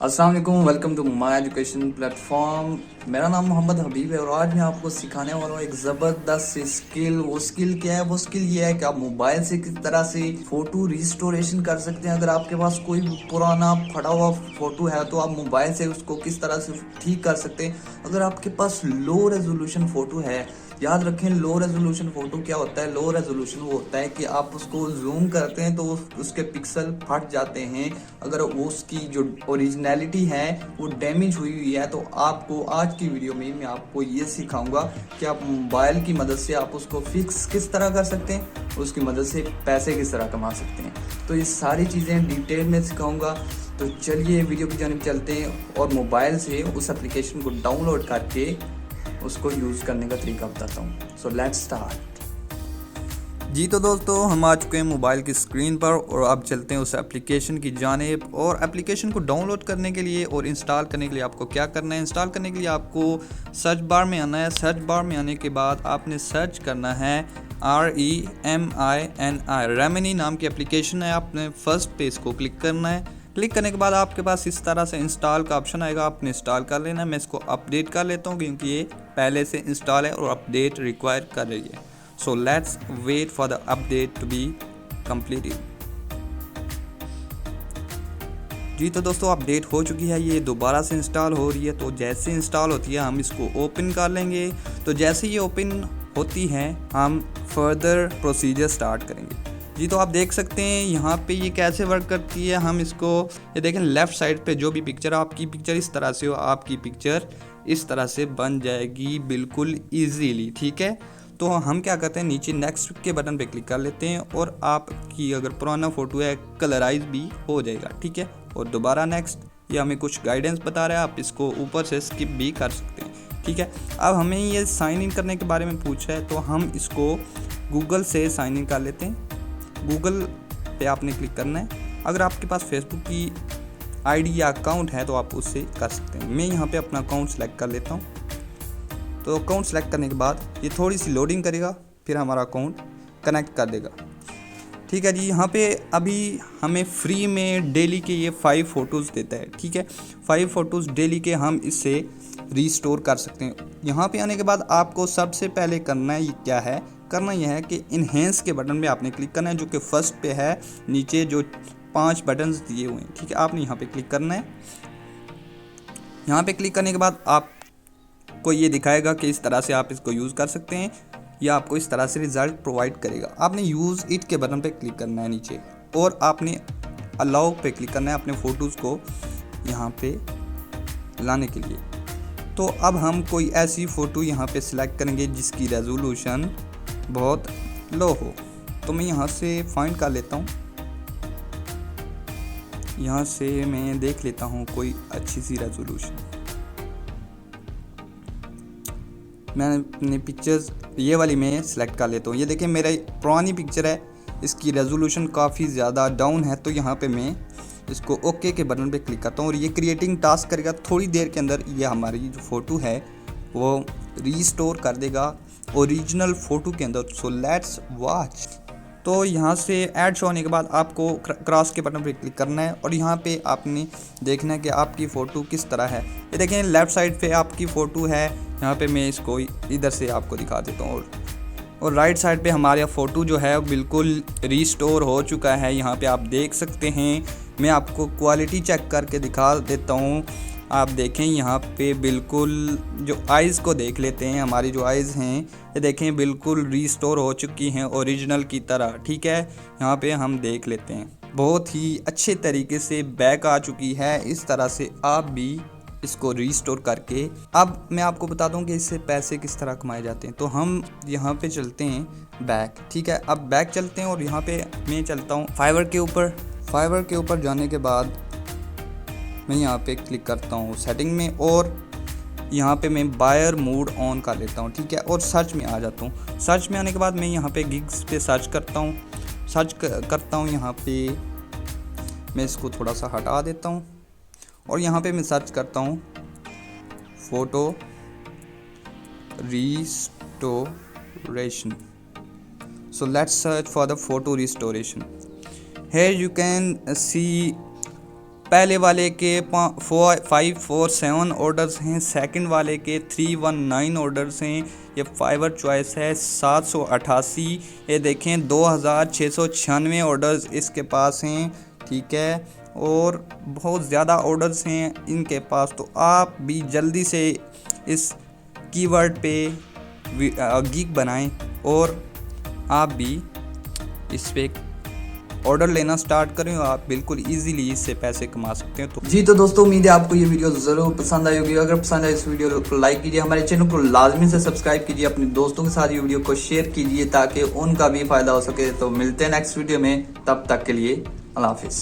अस्सलाम वालेकुम, welcome to my education platform. मेरा नाम मोहम्मद हबीब है और आज मैं आपको सिखाने वाला हूँ एक ज़बरदस्त स्किल। वो स्किल क्या है? वो स्किल ये है कि आप मोबाइल से किस तरह से फ़ोटो रिस्टोरेशन कर सकते हैं। अगर आपके पास कोई पुराना फटा हुआ फ़ोटो है तो आप मोबाइल से उसको किस तरह से ठीक कर सकते हैं। अगर आपके पास लो रेजोल्यूशन फ़ोटो है, याद रखें लो रेजोल्यूशन फ़ोटो क्या होता है। लो रेजोल्यूशन वो होता है कि आप उसको जूम करते हैं तो उसके पिक्सल फट जाते हैं। अगर वो उसकी जो ओरिजिनलिटी है वो डैमेज हुई हुई है तो आपको आज की वीडियो में मैं आपको ये सिखाऊंगा कि आप मोबाइल की मदद से आप उसको फिक्स किस तरह कर सकते हैं, उसकी मदद से पैसे किस तरह कमा सकते हैं। तो ये सारी चीज़ें डिटेल में सिखाऊंगा। तो चलिए वीडियो की जानिब चलते हैं और मोबाइल से उस एप्लीकेशन को डाउनलोड करके उसको यूज़ करने का तरीका बताता हूँ। So let's start. जी तो दोस्तों, हम आ चुके हैं मोबाइल की स्क्रीन पर और अब चलते हैं उस एप्लीकेशन की जानिब। और एप्लीकेशन को डाउनलोड करने के लिए और इंस्टॉल करने के लिए आपको क्या करना है? इंस्टॉल करने के लिए आपको सर्च बार में आना है। सर्च बार में आने के बाद आपने सर्च करना है REMINI, रेमिनी नाम की एप्लीकेशन है। आपने फर्स्ट पेज को क्लिक करना है। क्लिक करने के बाद आपके पास इस तरह से इंस्टॉल का ऑप्शन आएगा, आपने इंस्टॉल कर लेना है। मैं इसको अपडेट कर लेता हूँ क्योंकि ये पहले से इंस्टॉल है और अपडेट रिक्वायर कर रही है। So let's wait for the update to be completed। जी तो दोस्तों, अपडेट हो चुकी है, ये दोबारा से इंस्टॉल हो रही है। तो जैसे इंस्टॉल होती है हम इसको ओपन कर लेंगे। तो जैसे ये ओपन होती है हम फर्दर प्रोसीजर स्टार्ट करेंगे। जी तो आप देख सकते हैं यहाँ पे ये कैसे वर्क करती है। हम इसको ये देखें, लेफ़्ट साइड पे जो भी पिक्चर, आपकी पिक्चर इस तरह से हो, आपकी पिक्चर इस तरह से बन जाएगी बिल्कुल ईजीली। ठीक है, तो हम क्या करते हैं, नीचे नेक्स्ट के बटन पे क्लिक कर लेते हैं और आपकी अगर पुराना फ़ोटो है कलराइज भी हो जाएगा। ठीक है, और दोबारा नेक्स्ट। ये हमें कुछ गाइडेंस बता रहा है, आप इसको ऊपर से स्किप भी कर सकते हैं। ठीक है, अब हमें ये साइन इन करने के बारे में पूछा है तो हम इसको गूगल से साइन इन कर लेते हैं। गूगल पे आपने क्लिक करना है। अगर आपके पास फेसबुक की आईडी या अकाउंट है तो आप उससे कर सकते हैं। मैं यहाँ पे अपना अकाउंट सेलेक्ट कर लेता हूँ। तो अकाउंट सेलेक्ट करने के बाद ये थोड़ी सी लोडिंग करेगा, फिर हमारा अकाउंट कनेक्ट कर देगा। ठीक है जी, यहाँ पे अभी हमें फ्री में डेली के ये 5 फ़ोटोज़ देता है। ठीक है, 5 फ़ोटोज़ डेली के हम इससे रीस्टोर कर सकते हैं। यहाँ पे आने के बाद आपको सबसे पहले करना है, ये क्या है, करना यह है कि इन्हेंस के बटन पे आपने क्लिक करना है, जो कि फर्स्ट पे है, नीचे जो 5 बटन्स दिए हुए हैं। ठीक है, आपने यहाँ पे क्लिक करना है। यहाँ पे क्लिक करने के बाद आपको ये दिखाएगा कि इस तरह से आप इसको यूज़ कर सकते हैं या आपको इस तरह से रिज़ल्ट प्रोवाइड करेगा। आपने यूज़ इट के बटन पे क्लिक करना है नीचे और आपने अलाउ पे क्लिक करना है अपने फ़ोटोज़ को यहाँ पे लाने के लिए। तो अब हम कोई ऐसी फ़ोटो यहाँ पे सिलेक्ट करेंगे जिसकी रेजोल्यूशन बहुत लो हो। तो मैं यहाँ से फाइंड कर लेता हूँ, यहाँ से मैं देख लेता हूँ कोई अच्छी सी रेजोल्यूशन। मैंने अपनी पिक्चर्स ये वाली मैं सिलेक्ट कर लेता हूँ। ये देखिए मेरा पुरानी पिक्चर है, इसकी रेजोल्यूशन काफ़ी ज़्यादा डाउन है। तो यहाँ पे मैं इसको ओके के बटन पे क्लिक करता हूँ और ये क्रिएटिंग टास्क करेगा। थोड़ी देर के अंदर ये हमारी जो फ़ोटो है वो रीस्टोर कर देगा ओरिजिनल फ़ोटो के अंदर। So let's watch. तो यहाँ से ऐड शो होने के बाद आपको क्रॉस के बटन पर क्लिक करना है और यहाँ पे आपने देखना है कि आपकी फ़ोटो किस तरह है। ये देखें लेफ़्ट साइड पे आपकी फ़ोटो है, यहाँ पे मैं इसको इधर से आपको दिखा देता हूँ। और राइट साइड पे हमारा फ़ोटो जो है बिल्कुल रीस्टोर हो चुका है। यहाँ पे आप देख सकते हैं, मैं आपको क्वालिटी चेक करके दिखा देता हूँ। आप देखें यहाँ पे बिल्कुल जो आइज़ को देख लेते हैं, हमारी जो आइज़ हैं ये देखें बिल्कुल रीस्टोर हो चुकी हैं ओरिजिनल की तरह। ठीक है, यहाँ पे हम देख लेते हैं बहुत ही अच्छे तरीके से बैक आ चुकी है। इस तरह से आप भी इसको रीस्टोर करके, अब मैं आपको बता दूं कि इससे पैसे किस तरह कमाए जाते हैं। तो हम यहाँ पे चलते हैं बैक। ठीक है, अब बैक चलते हैं और यहाँ पे मैं चलता हूँ फाइवर के ऊपर। फाइवर के ऊपर जाने के बाद मैं यहाँ पे क्लिक करता हूँ सेटिंग में और यहाँ पे मैं बायर मोड ऑन कर लेता हूँ। ठीक है, और सर्च में आ जाता हूँ। सर्च में आने के बाद मैं यहाँ पे गिग्स पे सर्च करता हूँ। यहाँ पे मैं इसको थोड़ा सा हटा देता हूँ और यहाँ पे मैं सर्च करता हूँ photo restoration। So let's search for the photo restoration. Here you can see पहले वाले के 547 ऑर्डर्स हैं, सेकंड वाले के 319 ऑर्डर्स हैं। ये फाइवर चॉइस है 788। ये देखें 2696 ऑर्डर्स इसके पास हैं, ठीक है, और बहुत ज़्यादा ऑर्डर्स हैं इनके पास। तो आप भी जल्दी से इस कीवर्ड पे गीक बनाएं और आप भी इस पे ऑर्डर लेना स्टार्ट करें और आप बिल्कुल इजीली इससे पैसे कमा सकते हैं। तो जी तो दोस्तों, उम्मीद है आपको ये वीडियो ज़रूर पसंद आई होगी। अगर पसंद आए इस वीडियो को लाइक कीजिए, हमारे चैनल को लाजमी से सब्सक्राइब कीजिए, अपने दोस्तों के साथ ये वीडियो को शेयर कीजिए ताकि उनका भी फ़ायदा हो सके। तो मिलते हैं नेक्स्ट वीडियो में, तब तक के लिए अल्लाह हाफिज़।